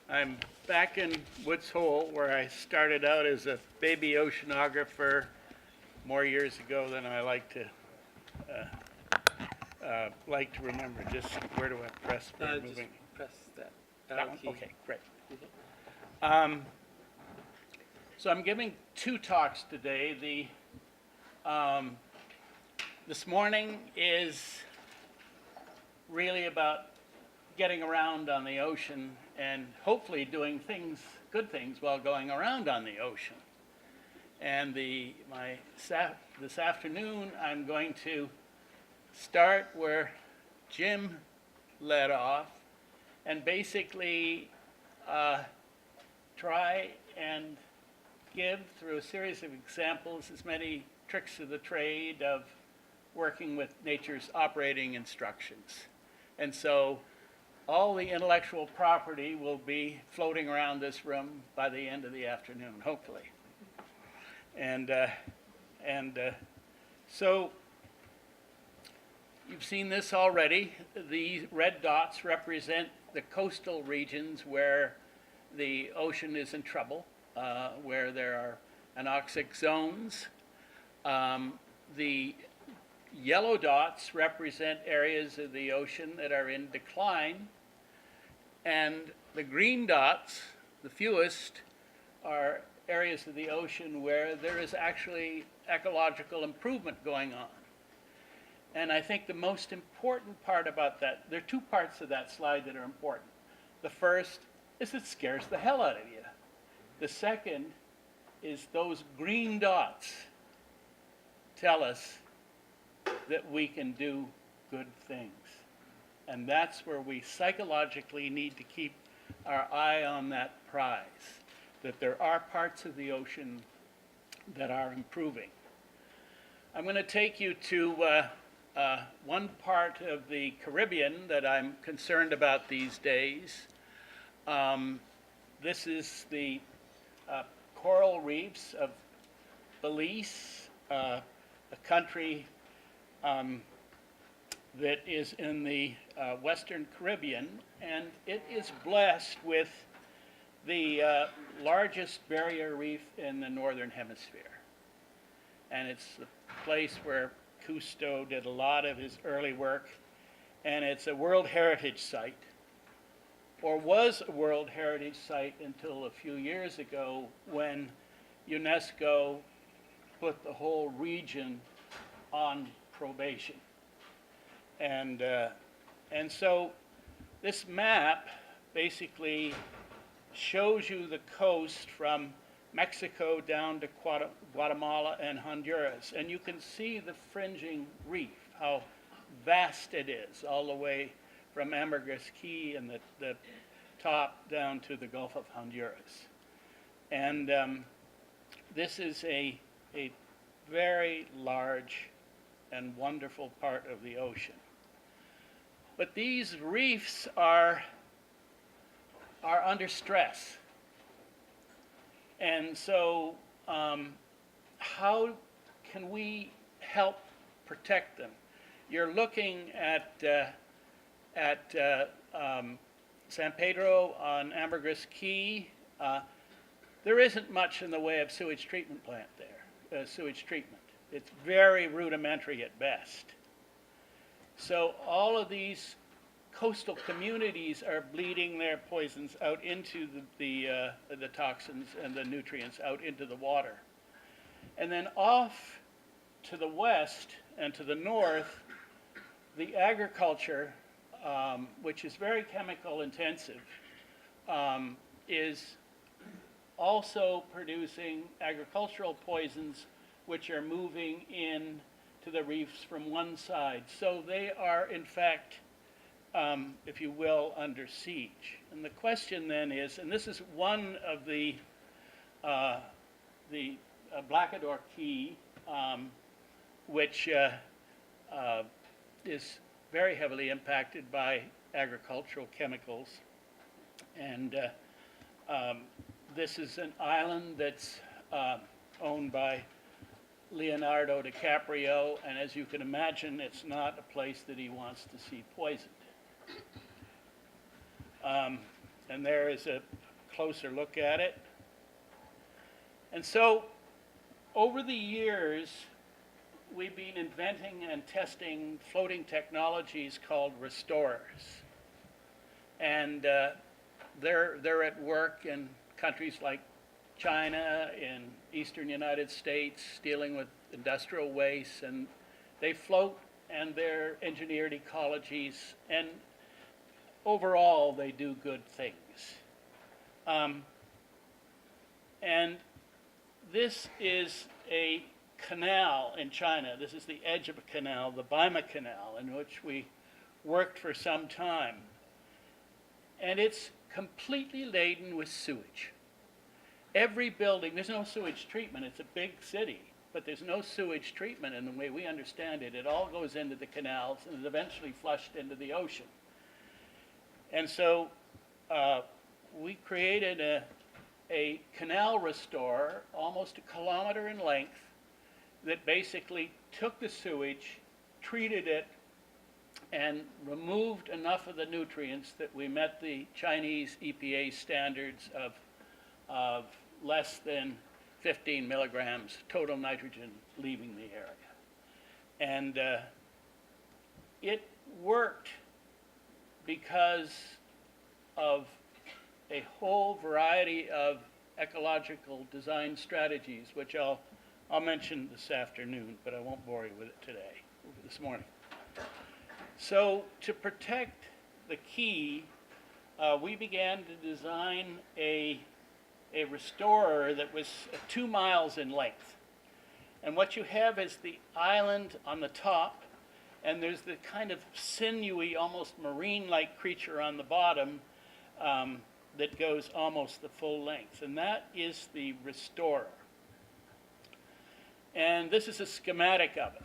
I'm back in Woods Hole, where I started out as a baby oceanographer more years ago than I like to remember. Just where do I press for Just moving? press that That arrow one? key. Okay, great. Mhm. So I'm giving two talks today. This morning is really about getting around on the ocean and hopefully doing good things while going around on the ocean. And this afternoon, I'm going to start where Jim led off and basically try and give, through a series of examples, as many tricks of the trade of working with nature's operating instructions. And so all the intellectual property will be floating around this room by the end of the afternoon, hopefully. So you've seen this already. The red dots represent the coastal regions where the ocean is in trouble, where there are anoxic zones. The yellow dots represent areas of the ocean that are in decline. And the green dots, the fewest, are areas of the ocean where there is actually ecological improvement going on. And I think the most important part about that, there are two parts of that slide that are important. The first is it scares the hell out of you. The second is those green dots tell us that we can do good things. And that's where we psychologically need to keep our eye on that prize, that there are parts of the ocean that are improving. I'm going to take you to one part of the Caribbean that I'm concerned about these days. This is the coral reefs of Belize, a country that is in the Western Caribbean, and it is blessed with the largest barrier reef in the Northern Hemisphere. And it's the place where Cousteau did a lot of his early work, and it's a World Heritage Site, or was a World Heritage Site until a few years ago when UNESCO put the whole region on probation. And so this map basically shows you the coast from Mexico down to Guatemala and Honduras. And you can see the fringing reef, how vast it is, all the way from Ambergris Caye and the top down to the Gulf of Honduras. And this is a very large and wonderful part of the ocean. But these reefs are under stress. And so how can we help protect them? You're looking at San Pedro on Ambergris Caye. There isn't much in the way of sewage treatment plant there, sewage treatment. It's very rudimentary at best. So all of these coastal communities are bleeding their poisons out into the toxins and the nutrients out into the water. And then off to the west and to the north, the agriculture, which is very chemical intensive, is also producing agricultural poisons which are moving in to the reefs from one side. So they are, in fact, if you will, under siege. And the question then is, and this is one of the Blackador Caye, which is very heavily impacted by agricultural chemicals. And this is an island that's owned by Leonardo DiCaprio, and as you can imagine, it's not a place that he wants to see poisoned. And there is a closer look at it. And so, over the years, we've been inventing and testing floating technologies called restorers. And they're at work in countries like China, in eastern United States, dealing with industrial waste, and they float and they're engineered ecologies, and overall they do good things. And this is a canal in China. This is the edge of a canal, the Baima Canal, in which we worked for some time. And it's completely laden with sewage. Every building, there's no sewage treatment. It's a big city, but there's no sewage treatment in the way we understand it. It all goes into the canals and is eventually flushed into the ocean. And so we created a canal restorer, almost a kilometer in length, that basically took the sewage, treated it, and removed enough of the nutrients that we met the Chinese EPA standards of less than 15 milligrams total nitrogen leaving the area. And it worked because of a whole variety of ecological design strategies, which I'll mention this afternoon, but I won't bore you with it today, this morning. So to protect the key, we began to design a restorer that was 2 miles in length. And what you have is the island on the top, and there's the kind of sinewy, almost marine-like creature on the bottom that goes almost the full length. And that is the restorer. And this is a schematic of it.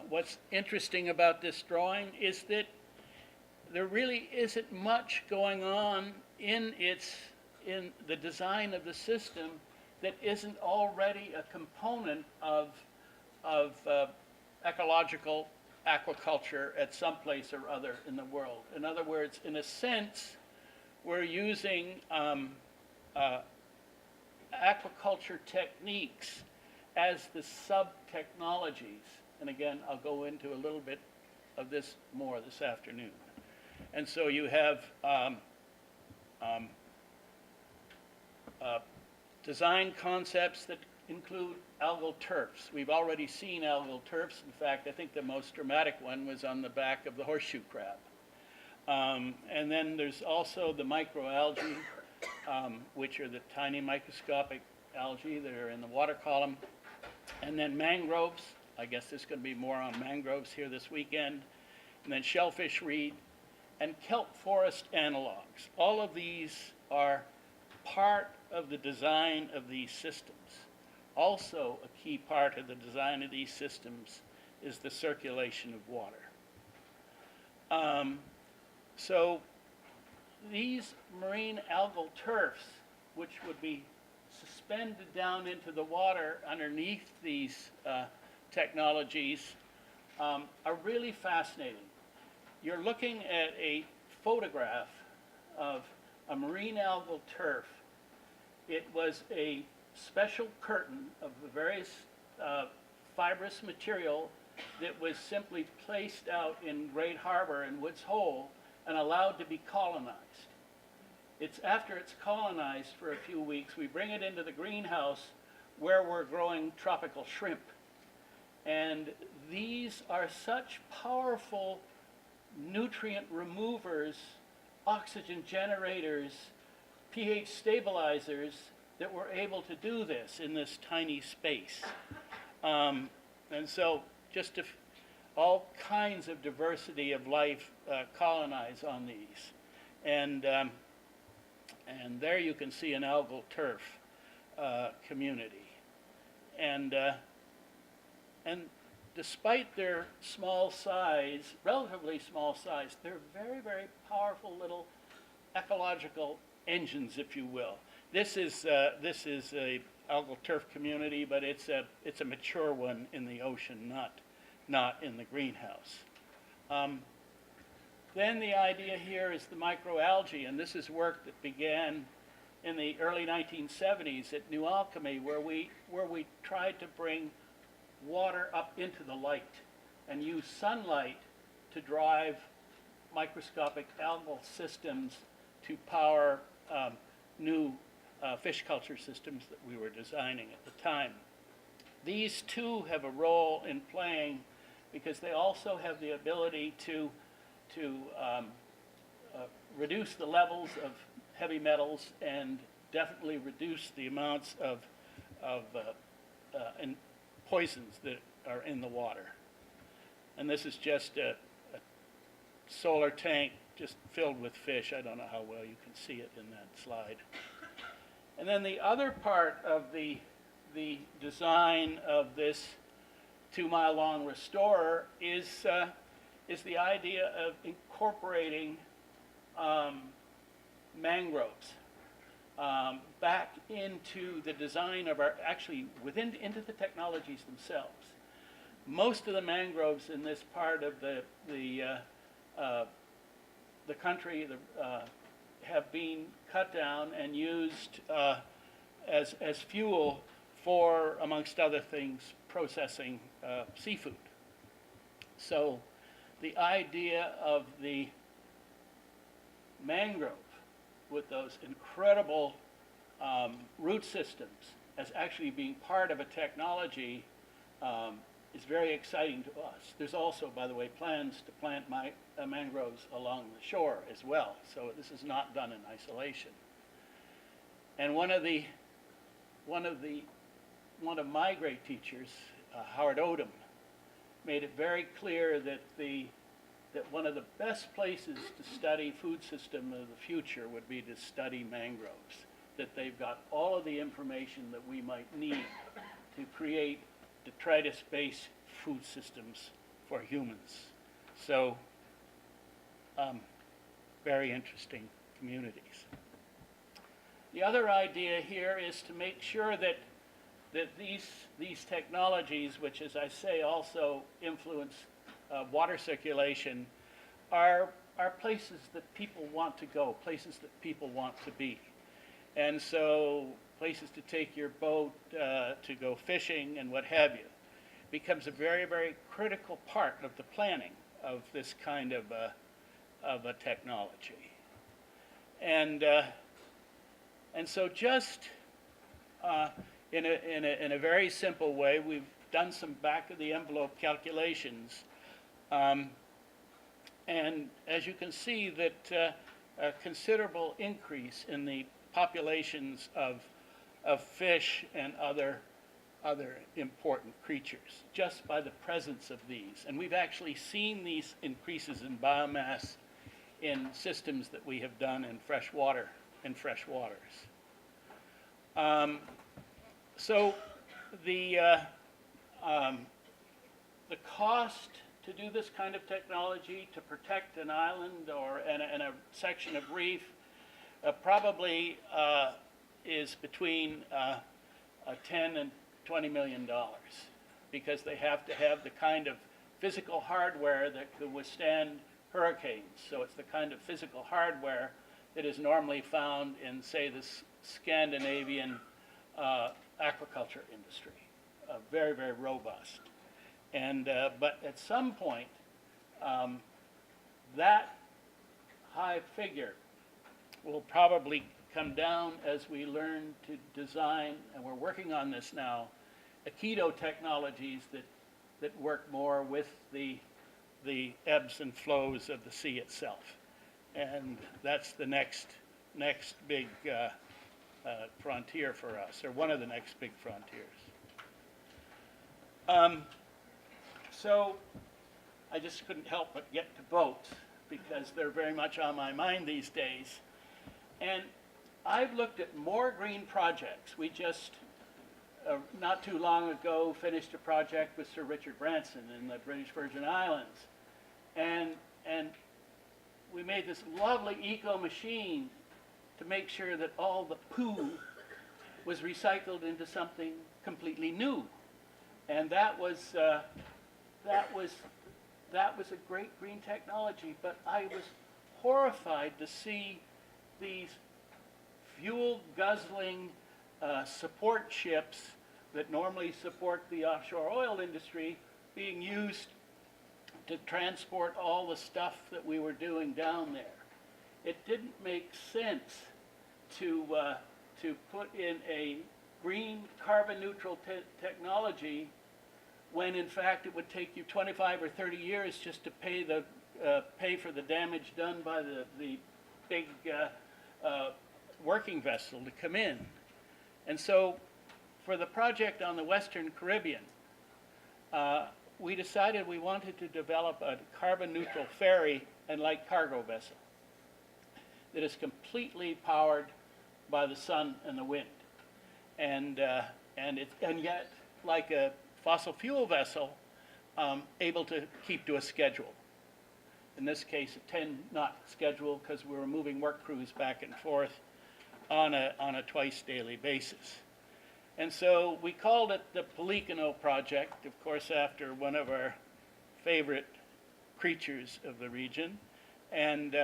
What's interesting about this drawing is that there really isn't much going on in the design of the system that isn't already a component of ecological aquaculture at some place or other in the world. In other words, in a sense, we're using aquaculture techniques as the sub-technologies. And again, I'll go into a little bit of this more this afternoon. And so you have design concepts that include algal turfs. We've already seen algal turfs. In fact, I think the most dramatic one was on the back of the horseshoe crab. And then there's also the microalgae, which are the tiny microscopic algae that are in the water column. And then mangroves. I guess there's going to be more on mangroves here this weekend. And then shellfish reed and kelp forest analogs. All of these are part of the design of these systems. Also, a key part of the design of these systems is the circulation of water. So these marine algal turfs, which would be suspended down into the water underneath these technologies, are really fascinating. You're looking at a photograph of a marine algal turf. It was a special curtain of the various fibrous material that was simply placed out in Great Harbor and Woods Hole and allowed to be colonized. It's after it's colonized for a few weeks, we bring it into the greenhouse where we're growing tropical shrimp. And these are such powerful nutrient removers, oxygen generators, pH stabilizers, that we're able to do this in this tiny space. And so just all kinds of diversity of life colonize on these. And there you can see an algal turf community. And despite their small size, relatively small size, they're very, very powerful little ecological engines, if you will. This is a algal turf community, but it's a mature one in the ocean, not in the greenhouse. Then the idea here is the microalgae, and this is work that began in the early 1970s at New Alchemy, where we tried to bring water up into the light and use sunlight to drive microscopic algal systems to power new fish culture systems that we were designing at the time. These too have a role in playing because they also have the ability to reduce the levels of heavy metals and definitely reduce the amounts of poisons that are in the water. And this is just a solar tank just filled with fish. I don't know how well you can see it in that slide. And then the other part of the design of this 2-mile-long restorer is the idea of incorporating mangroves back into the design of our, actually into the technologies themselves. Most of the mangroves in this part of the country have been cut down and used as fuel for, amongst other things, processing seafood. So the idea of the mangrove with those incredible root systems as actually being part of a technology is very exciting to us. There's also, by the way, plans to plant mangroves along the shore as well, so this is not done in isolation. And one of my great teachers, Howard Odom, made it very clear that one of the best places to study food system of the future would be to study mangroves, that they've got all of the information that we might need to create detritus-based food systems for humans. So, very interesting communities. The other idea here is to make sure that these technologies, which, as I say, also influence water circulation, are places that people want to go, places that people want to be. And so places to take your boat to go fishing and what have you becomes a very, very critical part of the planning of this kind of a technology. And so just in a very simple way, we've done some back-of-the-envelope calculations. And as you can see, that a considerable increase in the populations of fish and other important creatures just by the presence of these. And we've actually seen these increases in biomass in systems that we have done in fresh waters. So the cost to do this kind of technology, to protect an island or and a section of reef, probably is between $10 and $20 million, because they have to have the kind of physical hardware that could withstand hurricanes. So it's the kind of physical hardware that is normally found in, say, the Scandinavian aquaculture industry. Very, very robust. And but at some point, that high figure will probably come down as we learn to design, and we're working on this now, aikido technologies that work more with the ebbs and flows of the sea itself. And that's the next big frontier for us, or one of the next big frontiers. So I just couldn't help but get to boats, because they're very much on my mind these days. And I've looked at more green projects. We just, not too long ago, finished a project with Sir Richard Branson in the British Virgin Islands. And we made this lovely eco-machine to make sure that all the poo was recycled into something completely new. And that was that was a great green technology, but I was horrified to see these fuel-guzzling support ships that normally support the offshore oil industry being used to transport all the stuff that we were doing down there. It didn't make sense to put in a green carbon neutral technology when in fact it would take you 25 or 30 years just to pay for the damage done by the big working vessel to come in. And so for the project on the Western Caribbean, we decided we wanted to develop a carbon neutral ferry and light cargo vessel that is completely powered by the sun and the wind. And yet, like a fossil fuel vessel, able to keep to a schedule. In this case, a 10-knot schedule, because we were moving work crews back and forth on a twice daily basis. And so we called it the Polycano Project, of course, after one of our favorite creatures of the region. And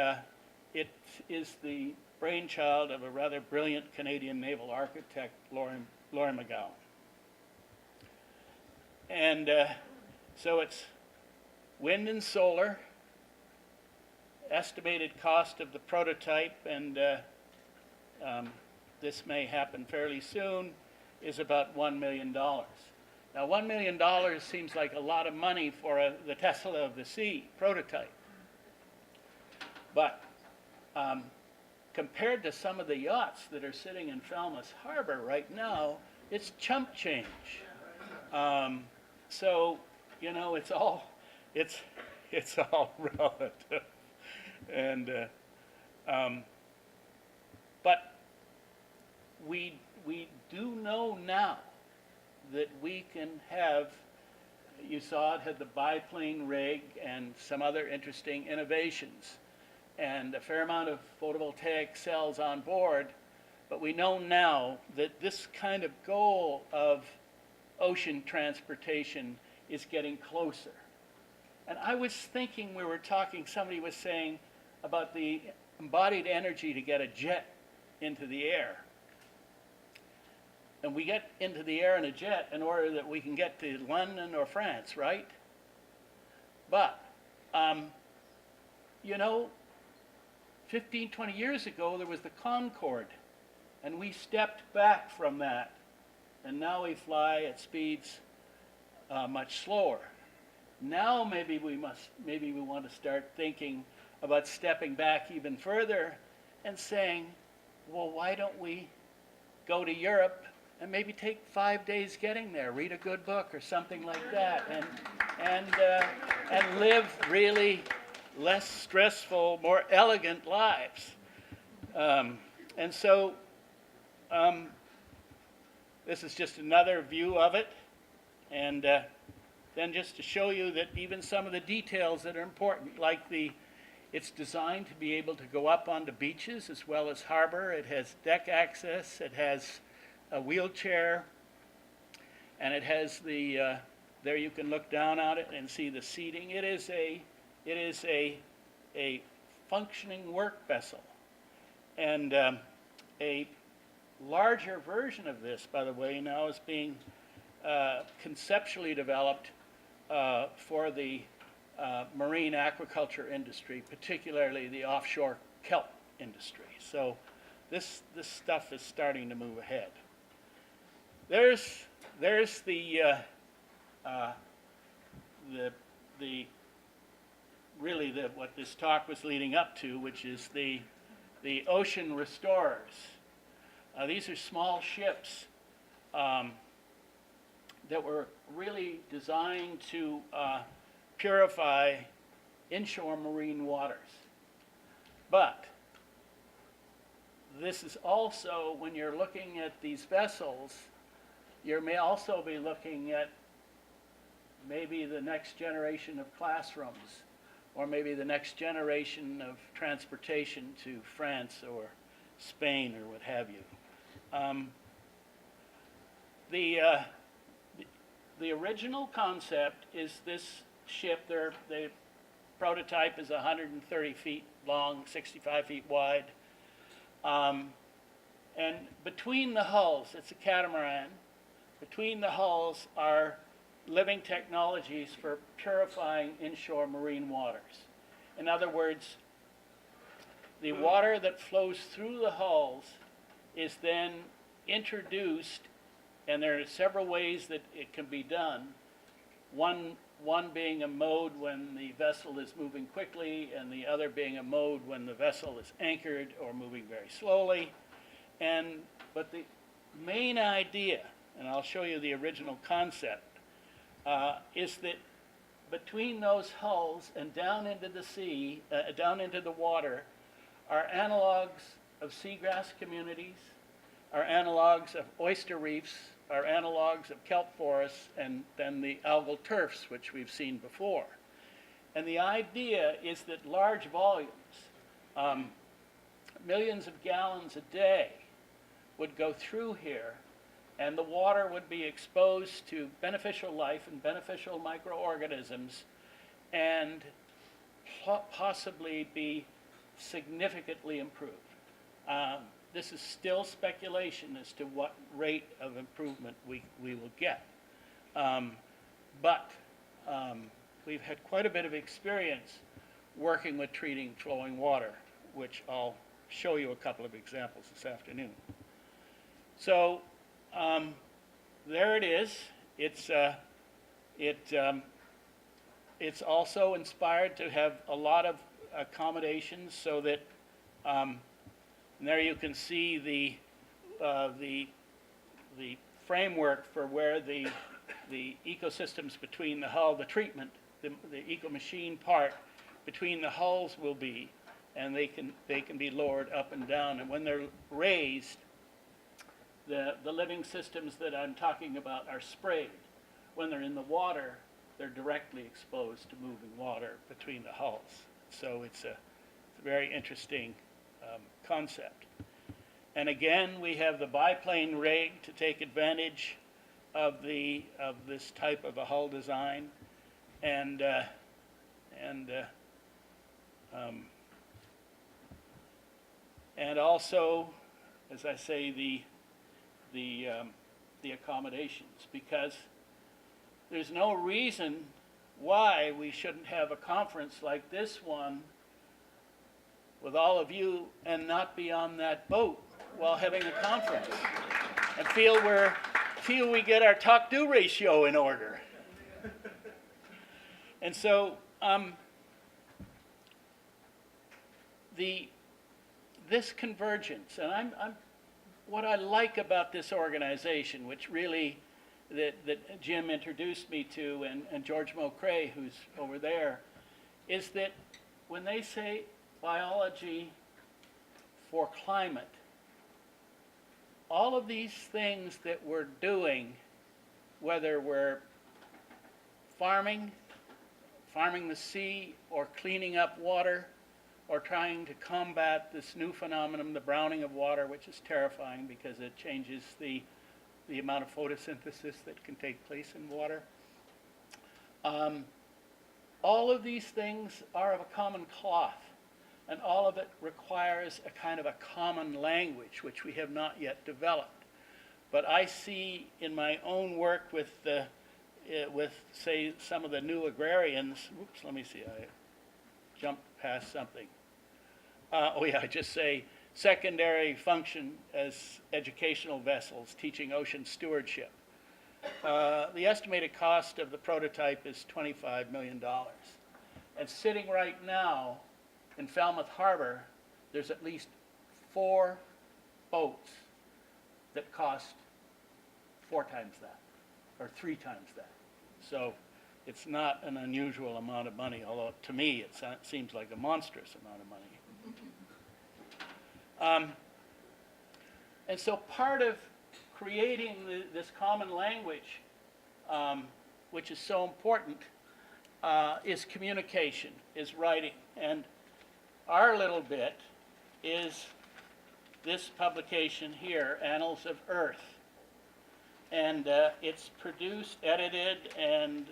it is the brainchild of a rather brilliant Canadian naval architect, Laurie McGowan. And so it's wind and solar, estimated cost of the prototype, and this may happen fairly soon, is about $1 million. Now, $1 million seems like a lot of money for the Tesla of the Sea prototype. But compared to some of the yachts that are sitting in Falmouth Harbor right now, it's chump change. So, you know, it's all relative. And but we do know now that we can have, you saw it had the biplane rig and some other interesting innovations and a fair amount of photovoltaic cells on board, but we know now that this kind of goal of ocean transportation is getting closer. And I was thinking, somebody was saying about the embodied energy to get a jet into the air. And we get into the air in a jet in order that we can get to London or France, right? But, you know, 15, 20 years ago, there was the Concorde, and we stepped back from that. And now we fly at speeds much slower. Now maybe we want to start thinking about stepping back even further and saying, well, why don't we go to Europe and maybe take 5 days getting there, read a good book or something like that, and live really less stressful, more elegant lives. And so this is just another view of it, and then just to show you that even some of the details that are important, like it's designed to be able to go up onto beaches as well as harbor. It has deck access. It has a wheelchair, and it has there you can look down on it and see the seating. It is a functioning work vessel, and a larger version of this, by the way, now is being conceptually developed for the marine aquaculture industry, particularly the offshore kelp industry. So this stuff is starting to move ahead. There's what this talk was leading up to, which is the ocean restorers. These are small ships that were really designed to purify inshore marine waters. But this is also, when you're looking at these vessels, you may also be looking at maybe the next generation of classrooms, or maybe the next generation of transportation to France or Spain or what have you. The original concept is this ship. prototype is 130 feet long, 65 feet wide. And between the hulls, it's a catamaran, between the hulls are living technologies for purifying inshore marine waters. In other words, the water that flows through the hulls is then introduced, and there are several ways that it can be done. One being a mode when the vessel is moving quickly, and the other being a mode when the vessel is anchored or moving very slowly. But the main idea, and I'll show you the original concept, is that between those hulls and down into the sea, down into the water, are analogs of seagrass communities, are analogs of oyster reefs, are analogs of kelp forests, and then the algal turfs, which we've seen before. And the idea is that large volumes, millions of gallons a day, would go through here, and the water would be exposed to beneficial life and beneficial microorganisms, and possibly be significantly improved. This is still speculation as to what rate of improvement we will get. But we've had quite a bit of experience working with treating flowing water, which I'll show you a couple of examples this afternoon. So there it is. It's also inspired to have a lot of accommodations so that, and there you can see the framework for where the ecosystems between the hull, the treatment, the eco-machine part between the hulls will be, and they can be lowered up and down. And when they're raised, the living systems that I'm talking about are sprayed. When they're in the water, they're directly exposed to moving water between the hulls. So it's a very interesting concept. And again, we have the biplane rig to take advantage of this type of a hull design, and also, as I say, the accommodations, because there's no reason why we shouldn't have a conference like this one with all of you and not be on that boat while having a conference and feel we get our talk-do ratio in order. And so this convergence, and what I like about this organization, which really that Jim introduced me to, and George Mocrae, who's over there, is that when they say biology for climate, all of these things that we're doing, whether we're farming the sea, or cleaning up water, or trying to combat this new phenomenon, the browning of water, which is terrifying because it changes the amount of photosynthesis that can take place in water. All of these things are of a common cloth, and all of it requires a kind of a common language, which we have not yet developed. But I see in my own work with say, some of the new agrarians, oops, let me see, I jumped past something. I just say secondary function as educational vessels, teaching ocean stewardship. The estimated cost of the prototype is $25 million. And sitting right now in Falmouth Harbor, there's at least 4 boats that cost 4 times that, or 3 times that. So it's not an unusual amount of money, although to me it seems like a monstrous amount of money. And so part of creating this common language, which is so important, is communication, is writing. And our little bit is this publication here, Annals of Earth. And it's produced, edited, and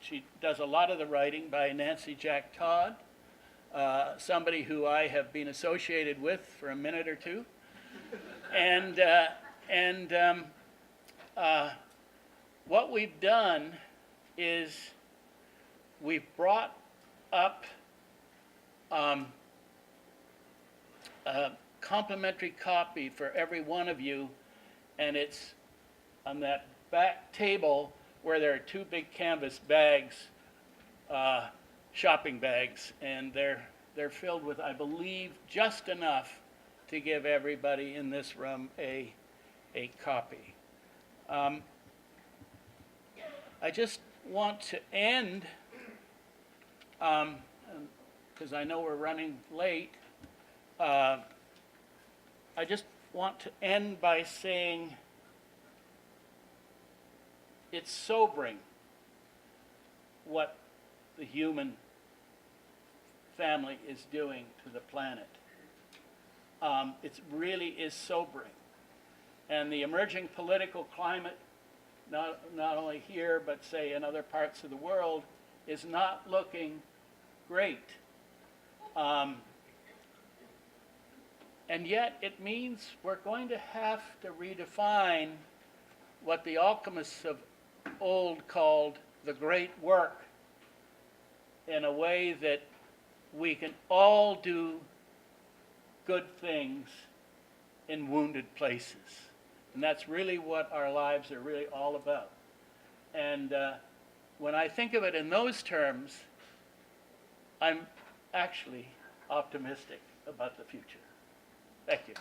she does a lot of the writing by Nancy Jack Todd, somebody who I have been associated with for a minute or two. And what we've done is we've brought up a complimentary copy for every one of you, and it's on that back table where there are two big canvas bags, shopping bags, and they're filled with, I believe, just enough to give everybody in this room a copy. I just want to end, because I know we're running late, I just want to end by saying it's sobering what the human family is doing to the planet. It really is sobering. And the emerging political climate, not only here, but say in other parts of the world, is not looking great. And yet it means we're going to have to redefine what the alchemists of old called the great work in a way that we can all do good things in wounded places. And that's really what our lives are really all about. And when I think of it in those terms, I'm actually optimistic about the future. Thank you.